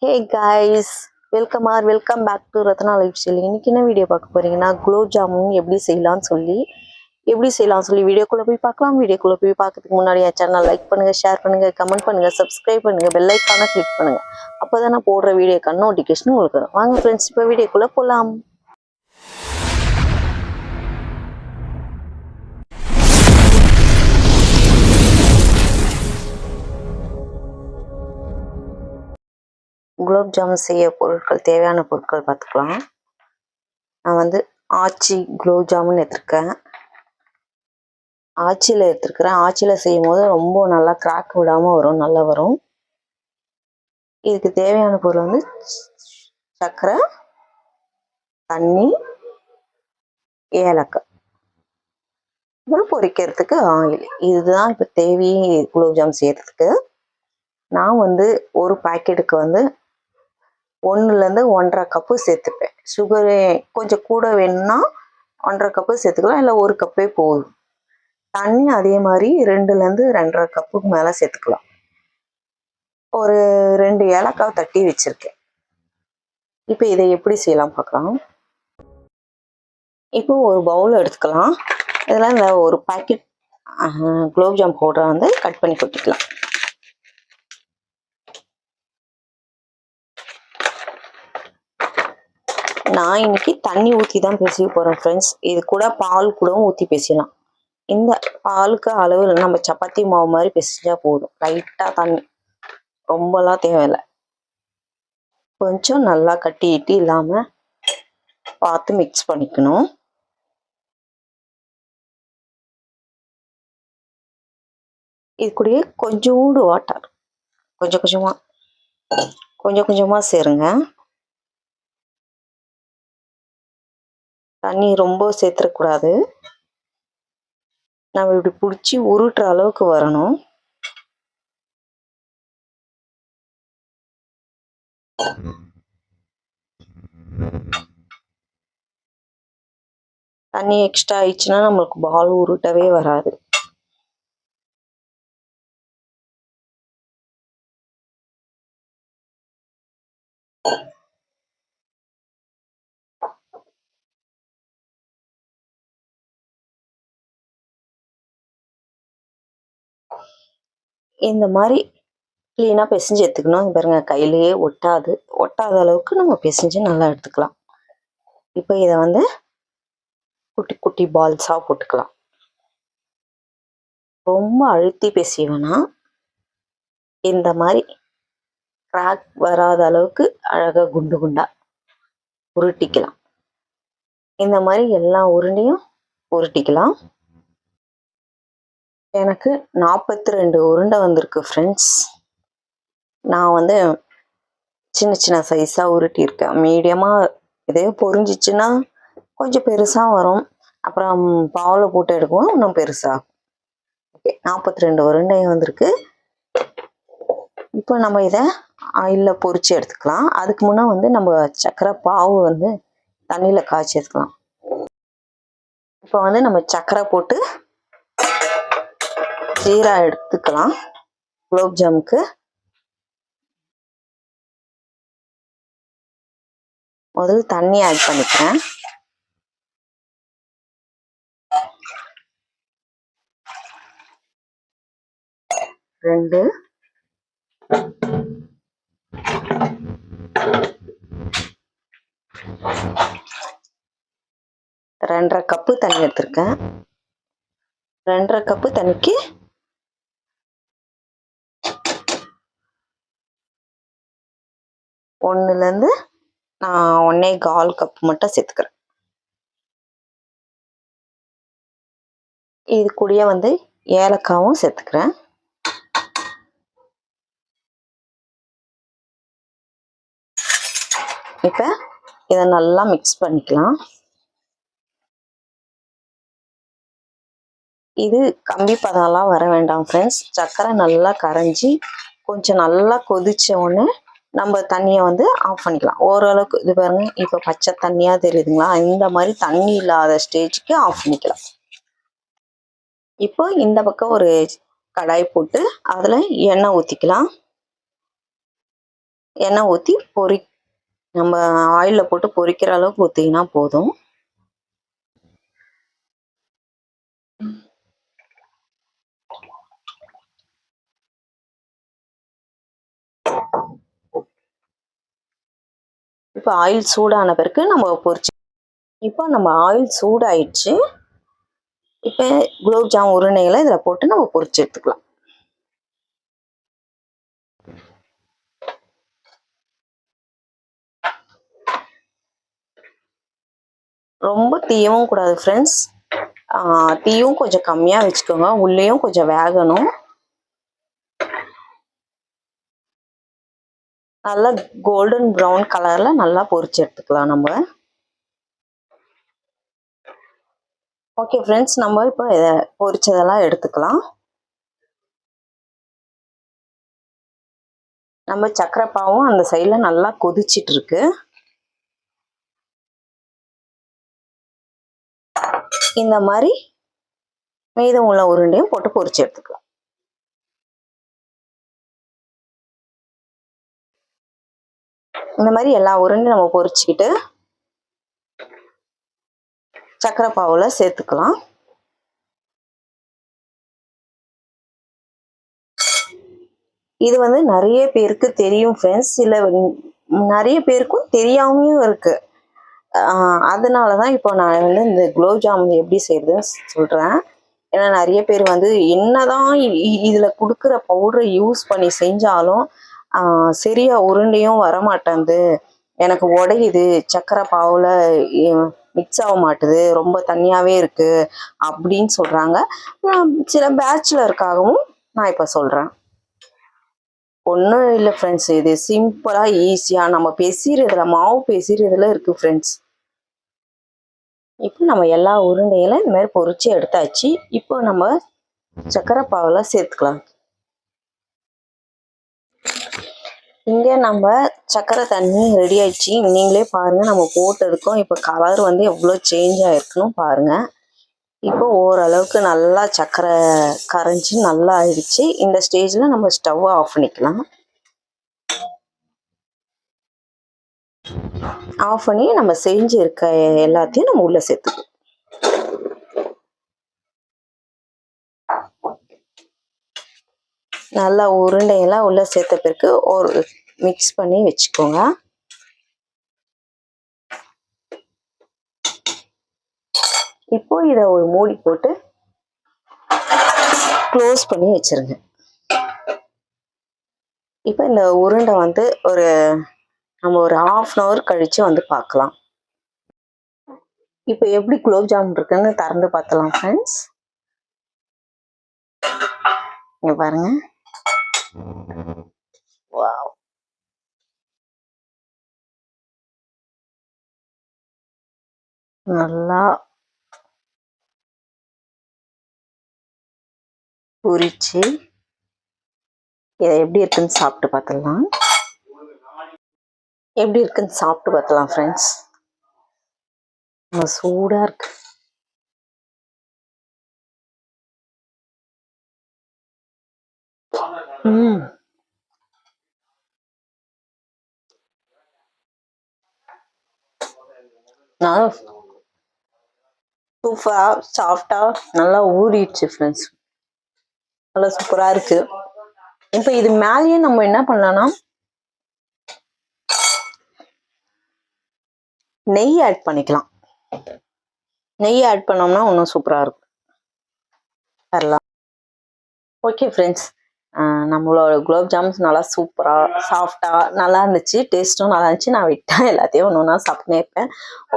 Hey guys, welcome back to Ratna life style. இன்னைக்கு என்ன video பார்க்க போறீங்கன்னா, குலோப் ஜாமுன் எப்படி செய்யலாம்னு சொல்லி வீடியோக்குள்ளே போய் பார்க்கலாம். வீடியோக்குள்ளே போய் பார்க்கறதுக்கு முன்னாடி என் சேனல் லைக் பண்ணுங்க, ஷேர் பண்ணுங்க, கமெண்ட் பண்ணுங்க, சப்ஸ்கிரைப் பண்ணுங்க, பெல் ஐக்கானை கிளிக் பண்ணுங்க. அப்போதான் நான் போடுற வீடியோக்கான நோட்டிஃபிகேஷன் உங்களுக்கு வரும். வாங்க ஃப்ரெண்ட்ஸ், இப்போ வீடியோக்குள்ளே போகலாம். குலோப் ஜாமுன் செய்ய தேவையான பொருட்கள் பார்த்துக்கலாம். நான் வந்து ஆச்சி குலோப் ஜாமுன் எடுத்துருக்கேன். ஆச்சியில் செய்யும் போது ரொம்ப நல்லா கிராக் விடாமல் வரும், நல்லா வரும். இதுக்கு தேவையான பொருள் வந்து சர்க்கரை, தண்ணி, ஏலக்காய், அப்புறம் பொரிக்கிறதுக்கு ஆயில். இதுதான் இப்போ தேவையே குலோப் ஜாமுன் செய்யறதுக்கு. நான் வந்து ஒரு பாக்கெட்டுக்கு வந்து 1லேருந்து 1.5 கப்பு சேர்த்துப்பேன். சுகரு கொஞ்சம் கூட வேணும்னா 1.5 கப்பு சேர்த்துக்கலாம், இல்லை 1 கப்பே போதும். தண்ணி அதே மாதிரி 2லேருந்து 2.5 கப்புக்கு மேலே சேர்த்துக்கலாம். ஒரு 2 ஏலக்காய் தட்டி வச்சிருக்கேன். இப்போ இதை எப்படி செய்யலாம் பார்க்கலாம். இப்போ ஒரு பவுல் எடுத்துக்கலாம். இதில் இந்த ஒரு பாக்கெட் குலோப் ஜாம் பவுடரை வந்து கட் பண்ணி கொட்டிக்கலாம். நான் இன்னைக்கு தண்ணி ஊற்றி தான் பேசிக்க போகிறேன் ஃப்ரெண்ட்ஸ். இது கூட பால் கூட ஊற்றி பேசலாம். இந்த பாலுக்கு அளவு நம்ம சப்பாத்தி மாவு மாதிரி பிசைஞ்சா போதும். லைட்டாக தண்ணி, ரொம்பலாம் தேவையில்லை. கொஞ்சம் நல்லா கட்டிட்டு இல்லாமல் பார்த்து மிக்ஸ் பண்ணிக்கணும். இது கூடயே கொஞ்சோண்டு வாட்டர் கொஞ்சம் கொஞ்சமாக சேருங்க. தண்ணி ரொம்ப சேர்த்துடக்கூடாது. நம்ம இப்படி பிடிச்சி உருட்டுற அளவுக்கு வரணும். தண்ணி எக்ஸ்ட்ரா ஆயிடுச்சுன்னா நம்மளுக்கு பால் உருட்டவே வராது. இந்த மாதிரி க்ளீனாக பிசைஞ்சு எடுத்துக்கணும். பாருங்க, கையிலேயே ஒட்டாத அளவுக்கு நம்ம பிசைஞ்சு நல்லா எடுத்துக்கலாம். இப்போ இதை வந்து குட்டி குட்டி பால்ஸாக போட்டுக்கலாம். ரொம்ப அழுத்தி பிசைய வேணாம். இந்த மாதிரி கிராக் வராத அளவுக்கு அழகாக குண்டு குண்டா உருட்டிக்கலாம். இந்த மாதிரி எல்லா உருண்டையும் உருட்டிக்கலாம். எனக்கு 42 உருண்டை வந்திருக்கு ஃப்ரெண்ட்ஸ். நான் வந்து சின்ன சின்ன சைஸாக உருட்டியிருக்கேன். மீடியமாக இதே பொரிஞ்சிச்சுன்னா கொஞ்சம் பெருசாக வரும். அப்புறம் பாவில் போட்டு எடுக்குவோம், இன்னும் பெருசாக. ஓகே, 42 உருண்டை வந்திருக்கு. இப்போ நம்ம இதை ஆயிலில் பொரிச்சு எடுத்துக்கலாம். அதுக்கு முன்னே வந்து நம்ம சர்க்கரை பாவு வந்து தண்ணியில் காய்ச்சி எடுத்துக்கலாம். இப்போ வந்து நம்ம சர்க்கரை போட்டு ஜீரா எடுத்துக்கலாம். குலோப் ஜாமுக்கு முதல்ல தண்ணி ஆட் பண்ணிக்கிறேன். ரெண்டு 2.5 கப்பு தண்ணி எடுத்திருக்கேன். 2.5 கப்பு தண்ணிக்கு 1லேருந்து நான் 1.25 கப் மட்டும் சேர்த்துக்கிறேன். இது கூடயே வந்து ஏலக்காவும் சேர்த்துக்கிறேன். இப்போ இதை நல்லா மிக்ஸ் பண்ணிக்கலாம். இது கம்பி பதம்லாம் வர வேண்டாம் ஃப்ரெண்ட்ஸ். சர்க்கரை நல்லா கரைஞ்சி கொஞ்சம் நல்லா கொதிச்ச உடனே நம்ம தண்ணியை வந்து ஆஃப் பண்ணிக்கலாம். ஓரளவுக்கு இது பாருங்க, இப்போ பச்சை தண்ணியாக தெரியுதுங்களா? இந்த மாதிரி தண்ணி இல்லாத ஸ்டேஜுக்கு ஆஃப் பண்ணிக்கலாம். இப்போ இந்த பக்கம் ஒரு கடாய் போட்டு அதில் எண்ணெய் ஊற்றிக்கலாம். எண்ணெய் ஊற்றி நம்ம ஆயிலில் போட்டு பொரிக்கிற அளவுக்கு ஊற்றிங்கன்னா போதும். இப்போ ஆயில் சூடான பிறகு நம்ம இப்போ நம்ம ஆயில் சூடாயிடுச்சு. இப்போ குலோப் ஜாம் உருண்டைகளை இதில் போட்டு நம்ம பொரிச்சு எடுத்துக்கலாம். ரொம்ப தீயவும் கூடாது ஃப்ரெண்ட்ஸ். தீயும் கொஞ்சம் கம்மியாக வச்சுக்கோங்க. உள்ளேயும் கொஞ்சம் வேகணும். நல்லா கோல்டன் ப்ரௌன் கலரில் நல்லா பொரிச்சு எடுத்துக்கலாம் நம்ம. ஓகே ஃப்ரெண்ட்ஸ், நம்ம இப்போ இதை பொரிச்சதெல்லாம் எடுத்துக்கலாம். நம்ம சக்கரை பாவும் அந்த சைடில் நல்லா கொதிச்சிட்டு இருக்கு. இந்த மாதிரி மீதம் உள்ள உருண்டையும் போட்டு பொரிச்சு எடுத்துக்கலாம். இந்த மாதிரி எல்லா உருண்டையும் நம்ம பொரிச்சுக்கிட்டு சக்கரை பாவுல சேர்த்துக்கலாம். இது வந்து நிறைய பேருக்கு தெரியும் ஃப்ரெண்ட்ஸ். நிறைய பேருக்கும் தெரியாமையும் இருக்கு. அதனால தான் இப்போ நான் வந்து இந்த குலோப் ஜாமுன் எப்படி செய்யறதுன்னு சொல்கிறேன். ஏன்னா நிறைய பேர் வந்து என்னதான் இதில் கொடுக்குற பவுடரை யூஸ் பண்ணி செஞ்சாலும் சரியா உருண்டையும் வரமாட்டேங்குது, எனக்கு உடையுது, சக்கரை பாவில் மிக்ஸ் ஆக மாட்டுது, ரொம்ப தண்ணியாகவே இருக்குது அப்படின்னு சொல்கிறாங்க. சில பேச்சுலருக்காகவும் நான் இப்போ சொல்கிறேன். ஒன்றும் இல்லை ஃப்ரெண்ட்ஸ், இது சிம்பிளாக ஈஸியாக நம்ம பெசிறதுல மாவு பெசிறதுல இருக்குது ஃப்ரெண்ட்ஸ். இப்போ நம்ம எல்லா உருண்டைகளும் இந்த மாதிரி பொரிச்சு எடுத்தாச்சு. இப்போ நம்ம சக்கரை பாவில் சேர்த்துக்கலாம். இங்கே நம்ம சக்கரை தண்ணி ரெடி ஆயிடுச்சு. நீங்களே பாருங்கள், நம்ம போட்டதுக்கும் இப்போ கலர் வந்து எவ்வளோ சேஞ்ச் ஆகிருக்குன்னு பாருங்கள். இப்போ ஓரளவுக்கு நல்லா சக்கரை கரைஞ்சி நல்லா ஆயிடுச்சு. இந்த ஸ்டேஜில் நம்ம ஸ்டவ்வை ஆஃப் பண்ணிக்கலாம். ஆஃப் பண்ணி நம்ம செஞ்சு இருக்க எல்லாத்தையும் நம்ம உள்ளே சேர்த்துக்கலாம். நல்லா உருண்டையெல்லாம் உள்ளே சேர்த்த பிறகு ஒரு மிக்ஸ் பண்ணி வச்சுக்கோங்க. இப்போ இதை ஒரு மூடி போட்டு க்ளோஸ் பண்ணி வச்சிருங்க. இப்போ இந்த உருண்டை வந்து நம்ம ஒரு 1/2 அன் ஹவர் கழிச்சு வந்து பார்க்கலாம். இப்போ எப்படி குலோப் ஜாமுன் இருக்குன்னு திறந்து பார்த்தலாம் ஃப்ரெண்ட்ஸ். இங்க பாருங்க. வாவ், நல்லா பொரிச்சு இதை எப்படி இருக்குன்னு சாப்பிட்டு பார்த்துடலாம். எப்படி இருக்குன்னு சாப்பிட்டு பார்க்கலாம் ஃப்ரெண்ட்ஸ். சூடா இருக்கு. சூப்பரா சாஃப்டா நல்லா ஊறிடுச்சு ஃப்ரெண்ட்ஸ். நல்லா சூப்பரா இருக்கு. இப்போ இது மேலேயே நம்ம என்ன பண்ணலாம்னா நெய் ஆட் பண்ணிக்கலாம். நெய் ஆட் பண்ணோம்னா இன்னும் சூப்பரா இருக்கும். வரலாம். ஓகே ஃப்ரெண்ட்ஸ், நம்மளோட குலோப் ஜாமுன்ஸ் நல்லா சூப்பராக சாஃப்டாக நல்லா இருந்துச்சு. டேஸ்ட்டும் நல்லா இருந்துச்சு. நான் விட்டேன் எல்லாத்தையும் ஒன்று ஒன்றா சாப்பிட்டுனே இருப்பேன்.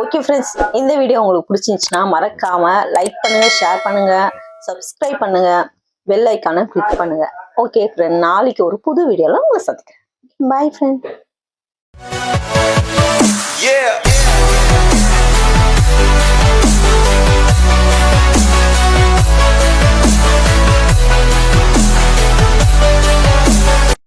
ஓகே ஃப்ரெண்ட்ஸ், இந்த வீடியோ உங்களுக்கு பிடிச்சிருந்துச்சுன்னா மறக்காமல் லைக் பண்ணுங்கள், ஷேர் பண்ணுங்கள், சப்ஸ்கிரைப் பண்ணுங்கள், பெல் ஐக்கானை கிளிக் பண்ணுங்கள். ஓகே ஃப்ரெண்ட், நாளைக்கு ஒரு புது வீடியோவில் உங்களை சந்திக்கிறேன். பாய் ஃப்ரெண்ட்.